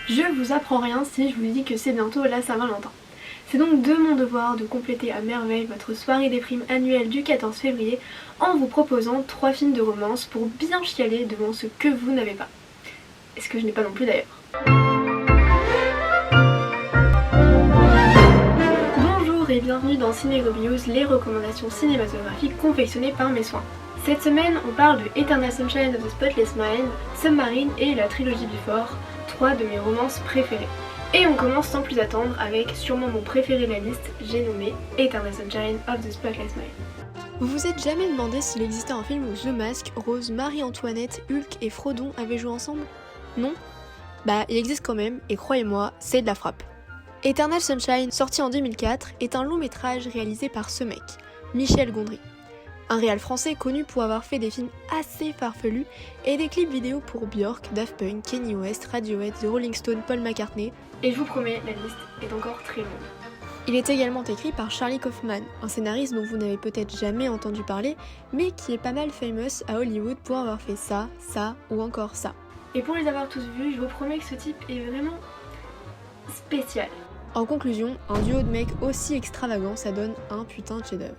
Je vous apprends rien si je vous dis que c'est bientôt la Saint-Valentin. C'est donc de mon devoir de compléter à merveille votre soirée des primes annuelle du 14 février en vous proposant 3 films de romance pour bien chialer devant ce que vous n'avez pas. Et ce que je n'ai pas non plus d'ailleurs. Bonjour et bienvenue dans Ciné Reviews, les recommandations cinématographiques confectionnées par mes soins. Cette semaine, on parle de Eternal Sunshine of the Spotless Mind, Submarine et la trilogie Before, 3 de mes romances préférées. Et on commence sans plus attendre avec sûrement mon préféré de la liste, j'ai nommé Eternal Sunshine of the Spotless Mind. Vous vous êtes jamais demandé s'il existait un film où The Mask, Rose, Marie-Antoinette, Hulk et Frodon avaient joué ensemble? Non? Bah il existe quand même, et croyez-moi, c'est de la frappe. Eternal Sunshine, sorti en 2004, est un long métrage réalisé par ce mec, Michel Gondry. Un réal français connu pour avoir fait des films assez farfelus et des clips vidéo pour Björk, Daft Punk, Kanye West, Radiohead, The Rolling Stones, Paul McCartney. Et je vous promets, la liste est encore très longue. Il est également écrit par Charlie Kaufman, un scénariste dont vous n'avez peut-être jamais entendu parler, mais qui est pas mal famous à Hollywood pour avoir fait ça, ça ou encore ça. Et pour les avoir tous vus, je vous promets que ce type est vraiment spécial. En conclusion, un duo de mecs aussi extravagant, ça donne un putain de chef-d'œuvre.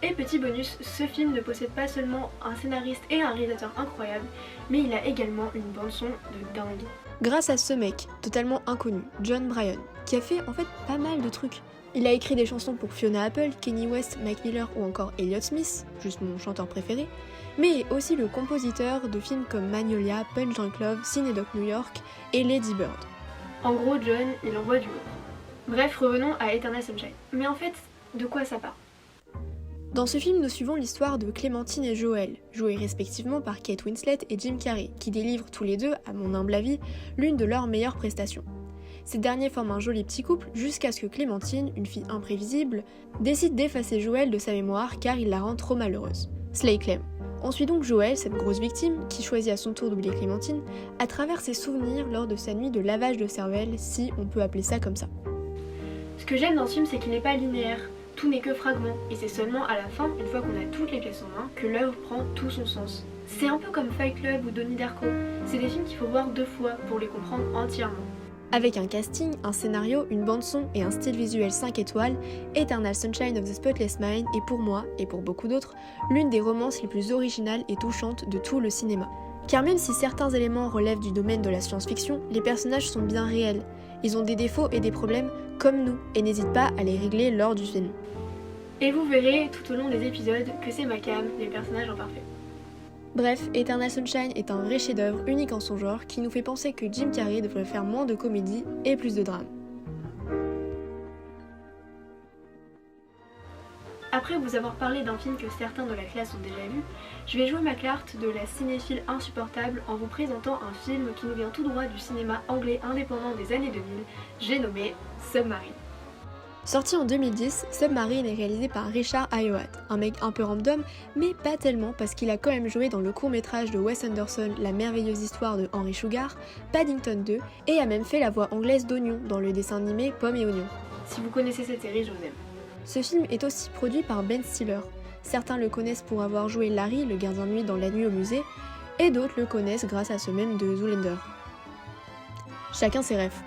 Et petit bonus, ce film ne possède pas seulement un scénariste et un réalisateur incroyable, mais il a également une bande-son de dingue. Grâce à ce mec, totalement inconnu, Jon Brion, qui a fait en fait pas mal de trucs. Il a écrit des chansons pour Fiona Apple, Kanye West, Mac Miller ou encore Elliott Smith, juste mon chanteur préféré, mais est aussi le compositeur de films comme Magnolia, Punch Drunk Love, Cinedoc New York et Lady Bird. En gros, John, il envoie du lourd. Bref, revenons à Eternal Sunshine. Mais en fait, de quoi ça parle ? Dans ce film, nous suivons l'histoire de Clémentine et Joël, joués respectivement par Kate Winslet et Jim Carrey, qui délivrent tous les deux, à mon humble avis, l'une de leurs meilleures prestations. Ces derniers forment un joli petit couple jusqu'à ce que Clémentine, une fille imprévisible, décide d'effacer Joël de sa mémoire car il la rend trop malheureuse. Slay Clem. On suit donc Joël, cette grosse victime, qui choisit à son tour d'oublier Clémentine, à travers ses souvenirs lors de sa nuit de lavage de cervelle, si on peut appeler ça comme ça. Ce que j'aime dans ce film, c'est qu'il n'est pas linéaire. Tout n'est que fragment, et c'est seulement à la fin, une fois qu'on a toutes les pièces en main, que l'œuvre prend tout son sens. C'est un peu comme Fight Club ou Donnie Darko, c'est des films qu'il faut voir 2 fois pour les comprendre entièrement. Avec un casting, un scénario, une bande-son et un style visuel 5 étoiles, Eternal Sunshine of the Spotless Mind est pour moi, et pour beaucoup d'autres, l'une des romances les plus originales et touchantes de tout le cinéma. Car même si certains éléments relèvent du domaine de la science-fiction, les personnages sont bien réels. Ils ont des défauts et des problèmes comme nous, et n'hésitent pas à les régler lors du film. Et vous verrez tout au long des épisodes que c'est ma cam, les personnages imparfaits. Bref, Eternal Sunshine est un vrai chef-d'œuvre unique en son genre qui nous fait penser que Jim Carrey devrait faire moins de comédie et plus de drame. Après vous avoir parlé d'un film que certains de la classe ont déjà vu, je vais jouer ma carte de la cinéphile insupportable en vous présentant un film qui nous vient tout droit du cinéma anglais indépendant des années 2000, j'ai nommé Submarine. Sorti en 2010, Submarine est réalisé par Richard Ayoade, un mec un peu random, mais pas tellement parce qu'il a quand même joué dans le court-métrage de Wes Anderson La merveilleuse histoire de Henry Sugar, Paddington 2, et a même fait la voix anglaise d'Oignon dans le dessin animé Pommes et Oignons. Si vous connaissez cette série, je vous aime. Ce film est aussi produit par Ben Stiller. Certains le connaissent pour avoir joué Larry, le gardien de nuit dans La nuit au musée, et d'autres le connaissent grâce à ce même de Zoolander. Chacun ses rêves.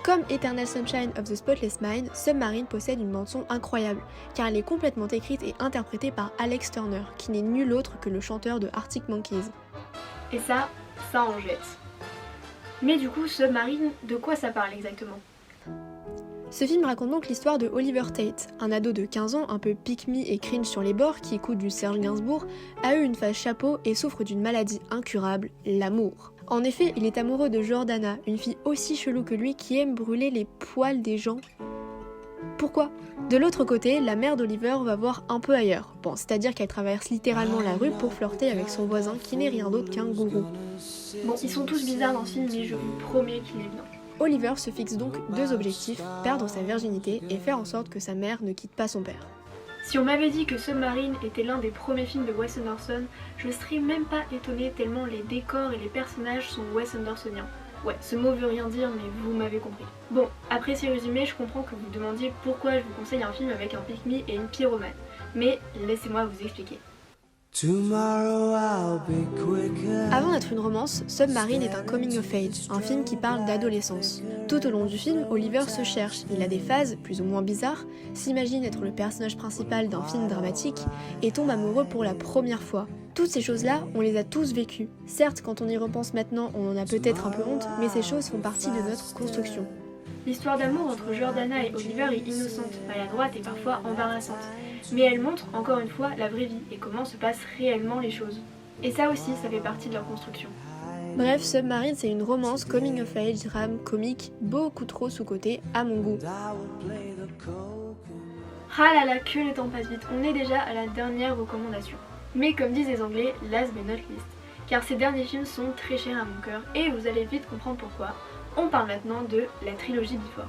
Comme Eternal Sunshine of the Spotless Mind, Submarine possède une bande-son incroyable, car elle est complètement écrite et interprétée par Alex Turner, qui n'est nul autre que le chanteur de Arctic Monkeys. Et ça en jette. Mais du coup, Submarine, de quoi ça parle exactement ? Ce film raconte donc l'histoire de Oliver Tate, un ado de 15 ans un peu pick-me et cringe sur les bords qui écoute du Serge Gainsbourg, a eu une phase chapeau et souffre d'une maladie incurable, l'amour. En effet, il est amoureux de Jordana, une fille aussi chelou que lui qui aime brûler les poils des gens. Pourquoi ? De l'autre côté, la mère d'Oliver va voir un peu ailleurs. Bon, c'est-à-dire qu'elle traverse littéralement la rue pour flirter avec son voisin qui n'est rien d'autre qu'un gourou. Bon, ils sont tous bizarres dans ce film, mais je vous promets qu'il est bien. Oliver se fixe donc 2 objectifs, perdre sa virginité et faire en sorte que sa mère ne quitte pas son père. Si on m'avait dit que Submarine était l'un des premiers films de Wes Anderson, je serais même pas étonnée tellement les décors et les personnages sont Wes Andersoniens. Ouais, ce mot veut rien dire, mais vous m'avez compris. Bon, après ces résumés, je comprends que vous demandiez pourquoi je vous conseille un film avec un pick-me et une pyromane. Mais laissez-moi vous expliquer. Avant d'être une romance, Submarine est un coming of age, un film qui parle d'adolescence. Tout au long du film, Oliver se cherche, il a des phases, plus ou moins bizarres, s'imagine être le personnage principal d'un film dramatique et tombe amoureux pour la première fois. Toutes ces choses-là, on les a tous vécues. Certes, quand on y repense maintenant, on en a peut-être un peu honte, mais ces choses font partie de notre construction. L'histoire d'amour entre Jordana et Oliver est innocente, maladroite et parfois embarrassante. Mais elle montre, encore une fois, la vraie vie et comment se passent réellement les choses. Et ça aussi, ça fait partie de leur construction. Bref, Submarine, c'est une romance coming of age, drame, comique, beaucoup trop sous-cotée à mon goût. Ah là là, que le temps passe vite, on est déjà à la dernière recommandation. Mais comme disent les Anglais, last but not least. Car ces derniers films sont très chers à mon cœur et vous allez vite comprendre pourquoi. On parle maintenant de la trilogie Before.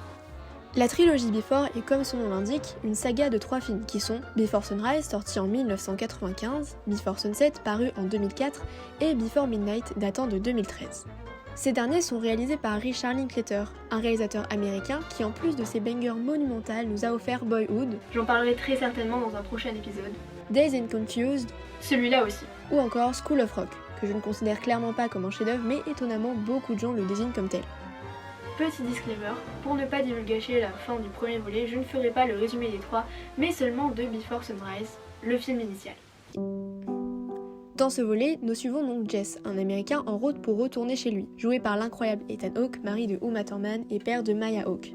La trilogie Before est, comme son nom l'indique, une saga de 3 films qui sont Before Sunrise, sorti en 1995, Before Sunset, paru en 2004, et Before Midnight, datant de 2013. Ces derniers sont réalisés par Richard Linklater, un réalisateur américain qui, en plus de ses bangers monumentales, nous a offert Boyhood, j'en parlerai très certainement dans un prochain épisode, Dazed and Confused, celui-là aussi, ou encore School of Rock, que je ne considère clairement pas comme un chef-d'œuvre, mais étonnamment beaucoup de gens le désignent comme tel. Petit disclaimer, pour ne pas divulgacher la fin du premier volet, je ne ferai pas le résumé des 3, mais seulement de Before Sunrise, le film initial. Dans ce volet, nous suivons donc Jess, un Américain en route pour retourner chez lui, joué par l'incroyable Ethan Hawke, mari de Uma Thurman et père de Maya Hawke.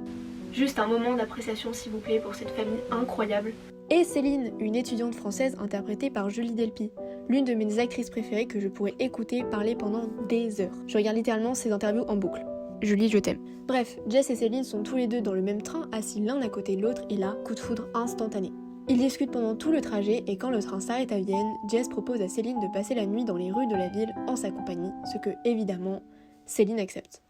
Juste un moment d'appréciation s'il vous plaît pour cette famille incroyable. Et Céline, une étudiante française interprétée par Julie Delpy, l'une de mes actrices préférées que je pourrais écouter parler pendant des heures. Je regarde littéralement ses interviews en boucle. Julie, je t'aime. Bref, Jess et Céline sont tous les deux dans le même train, assis l'un à côté de l'autre, et là, coup de foudre instantané. Ils discutent pendant tout le trajet, et quand le train s'arrête à Vienne, Jess propose à Céline de passer la nuit dans les rues de la ville en sa compagnie, ce que, évidemment, Céline accepte.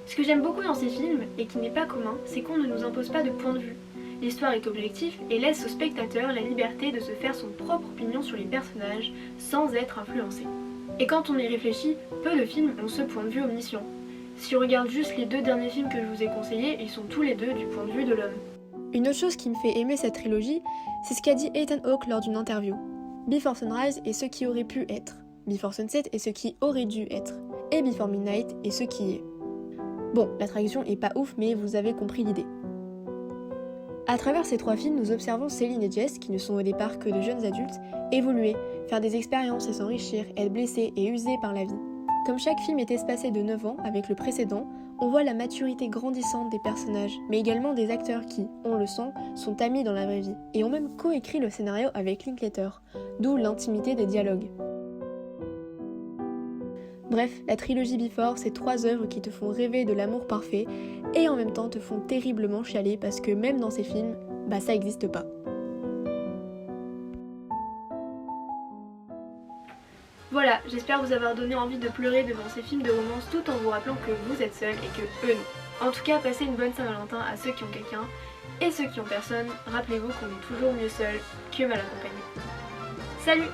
Ce que j'aime beaucoup dans ces films, et qui n'est pas commun, c'est qu'on ne nous impose pas de point de vue. L'histoire est objective et laisse au spectateur la liberté de se faire son propre opinion sur les personnages, sans être influencé. Et quand on y réfléchit, peu de films ont ce point de vue omniscient. Si on regarde juste les 2 derniers films que je vous ai conseillés, ils sont tous les deux du point de vue de l'homme. Une autre chose qui me fait aimer cette trilogie, c'est ce qu'a dit Ethan Hawke lors d'une interview. Before Sunrise est ce qui aurait pu être, Before Sunset est ce qui aurait dû être, et Before Midnight est ce qui est. Bon, la traduction est pas ouf, mais vous avez compris l'idée. À travers ces 3 films, nous observons Céline et Jess, qui ne sont au départ que de jeunes adultes, évoluer, faire des expériences et s'enrichir, être blessés et usés par la vie. Comme chaque film est espacé de 9 ans avec le précédent, on voit la maturité grandissante des personnages, mais également des acteurs qui, on le sent, sont amis dans la vraie vie, et ont même coécrit le scénario avec Linklater, d'où l'intimité des dialogues. Bref, la trilogie Before, c'est 3 œuvres qui te font rêver de l'amour parfait, et en même temps te font terriblement chialer parce que même dans ces films, ça existe pas. Voilà, j'espère vous avoir donné envie de pleurer devant ces films de romance tout en vous rappelant que vous êtes seuls et que eux non. En tout cas, passez une bonne Saint-Valentin à ceux qui ont quelqu'un, et ceux qui ont personne, rappelez-vous qu'on est toujours mieux seul que mal accompagné. Salut!